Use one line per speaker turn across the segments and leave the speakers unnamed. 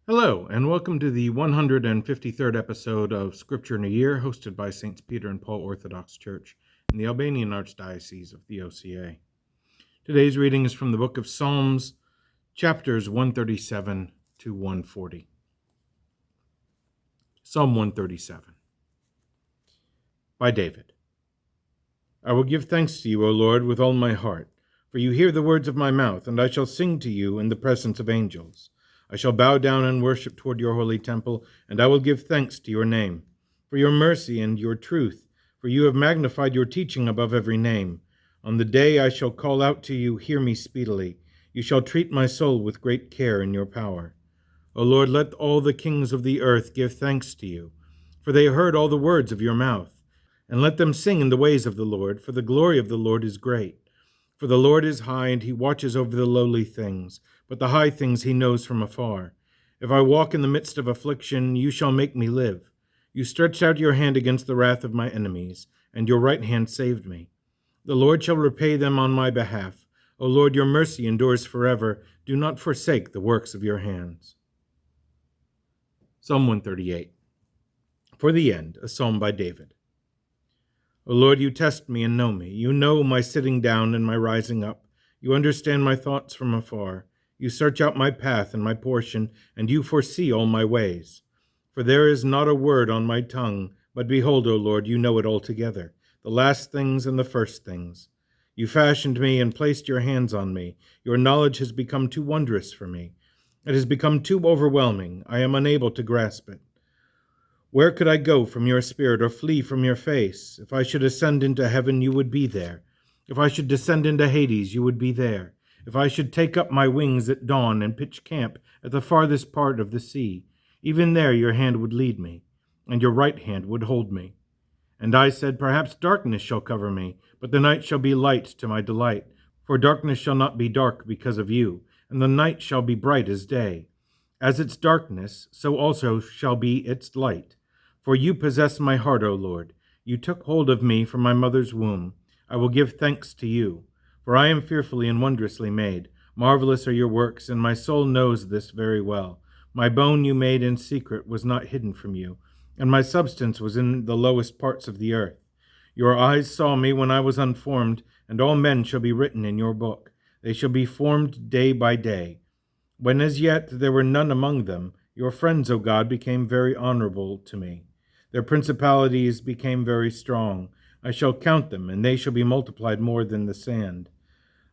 Hello, and welcome to the 153rd episode of Scripture in a Year, hosted by Saints Peter and Paul Orthodox Church in the Albanian Archdiocese of the OCA. Today's reading is from the book of Psalms, chapters 137 to 140. Psalm 137 by David. I will give thanks to you, O Lord, with all my heart, for you hear the words of my mouth, and I shall sing to you in the presence of angels. I shall bow down and worship toward your holy temple, and I will give thanks to your name, for your mercy and your truth, for you have magnified your teaching above every name. On the day I shall call out to you, hear me speedily. You shall treat my soul with great care in your power. O Lord, let all the kings of the earth give thanks to you, for they heard all the words of your mouth. And let them sing in the ways of the Lord, for the glory of the Lord is great. For the Lord is high, and he watches over the lowly things, but the high things he knows from afar. If I walk in the midst of affliction, you shall make me live. You stretched out your hand against the wrath of my enemies, and your right hand saved me. The Lord shall repay them on my behalf. O Lord, your mercy endures forever. Do not forsake the works of your hands. Psalm 138. For the end, a psalm by David. O Lord, you test me and know me. You know my sitting down and my rising up. You understand my thoughts from afar. You search out my path and my portion, and you foresee all my ways. For there is not a word on my tongue, but behold, O Lord, you know it altogether, the last things and the first things. You fashioned me and placed your hands on me. Your knowledge has become too wondrous for me. It has become too overwhelming. I am unable to grasp it. Where could I go from your spirit or flee from your face? If I should ascend into heaven, you would be there. If I should descend into Hades, you would be there. If I should take up my wings at dawn and pitch camp at the farthest part of the sea, even there your hand would lead me, and your right hand would hold me. And I said, perhaps darkness shall cover me, but the night shall be light to my delight. For darkness shall not be dark because of you, and the night shall be bright as day. As its darkness, so also shall be its light. For you possess my heart, O Lord. You took hold of me from my mother's womb. I will give thanks to you. For I am fearfully and wondrously made. Marvelous are your works, and my soul knows this very well. My bone you made in secret was not hidden from you, and my substance was in the lowest parts of the earth. Your eyes saw me when I was unformed, and all men shall be written in your book. They shall be formed day by day. When as yet there were none among them, your friends, O God, became very honorable to me. Their principalities became very strong. I shall count them, and they shall be multiplied more than the sand.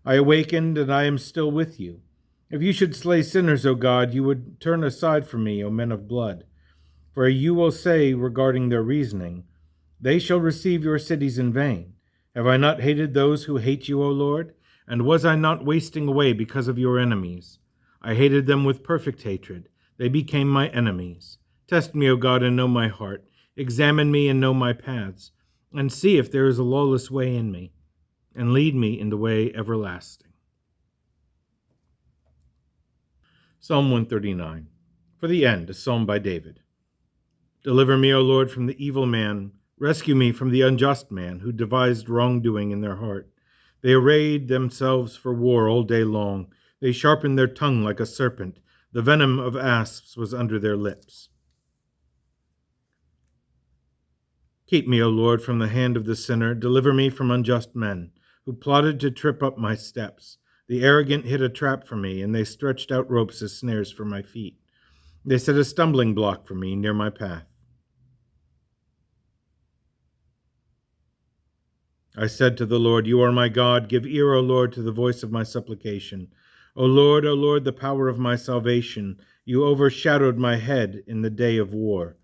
I awakened, and I am still with you. If you should slay sinners, O God, you would turn aside from me, O men of blood. For you will say regarding their reasoning, they shall receive your cities in vain. Have I not hated those who hate you, O Lord? And was I not wasting away because of your enemies? I hated them with perfect hatred. They became my enemies. Test me, O God, and know my heart. Examine me and know my paths, and see if there is a lawless way in me, and lead me in the way everlasting. Psalm 139. For the end, a psalm by David. Deliver me, O Lord, from the evil man. Rescue me from the unjust man who devised wrongdoing in their heart. They arrayed themselves for war all day long. They sharpened their tongue like a serpent. The venom of asps was under their lips. Keep me, O Lord, from the hand of the sinner. Deliver me from unjust men, who plotted to trip up my steps. The arrogant hid a trap for me, and they stretched out ropes as snares for my feet. They set a stumbling block for me near my path. I said to the Lord, you are my God. Give ear, O Lord, to the voice of my supplication. O Lord, the power of my salvation. You overshadowed my head in the day of war.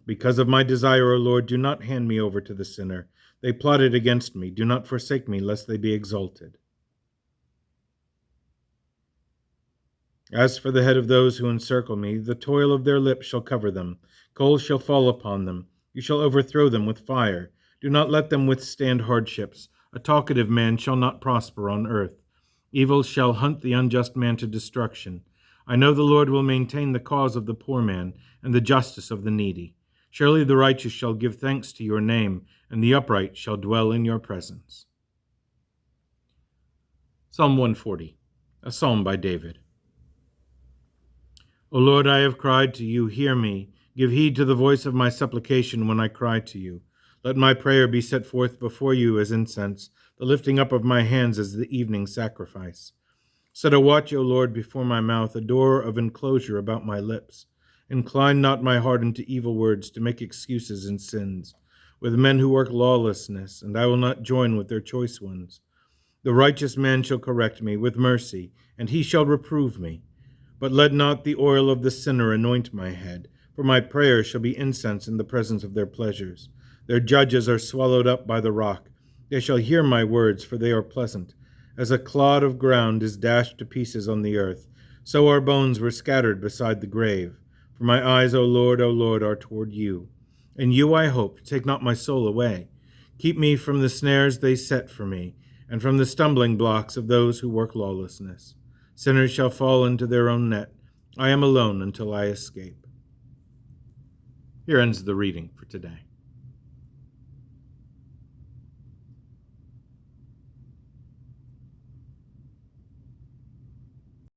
Because of my desire, O Lord, do not hand me over to the sinner. They plotted against me. Do not forsake me, lest they be exalted. As for the head of those who encircle me, the toil of their lips shall cover them. Coals shall fall upon them. You shall overthrow them with fire. Do not let them withstand hardships. A talkative man shall not prosper on earth. Evil shall hunt the unjust man to destruction. I know the Lord will maintain the cause of the poor man and the justice of the needy. Surely the righteous shall give thanks to your name, and the upright shall dwell in your presence. Psalm 140, a psalm by David. O Lord, I have cried to you, hear me. Give heed to the voice of my supplication when I cry to you. Let my prayer be set forth before you as incense, the lifting up of my hands as the evening sacrifice. Set a watch, O Lord, before my mouth, a door of enclosure about my lips. Incline not my heart into evil words to make excuses in sins, with men who work lawlessness, and I will not join with their choice ones. The righteous man shall correct me with mercy, and he shall reprove me. But let not the oil of the sinner anoint my head, for my prayers shall be incense in the presence of their pleasures. Their judges are swallowed up by the rock. They shall hear my words, for they are pleasant. As a clod of ground is dashed to pieces on the earth, so our bones were scattered beside the grave. For my eyes, O Lord, are toward you. In you I hope. Take not my soul away. Keep me from the snares they set for me, and from the stumbling blocks of those who work lawlessness. Sinners shall fall into their own net. I am alone until I escape. Here ends the reading for today.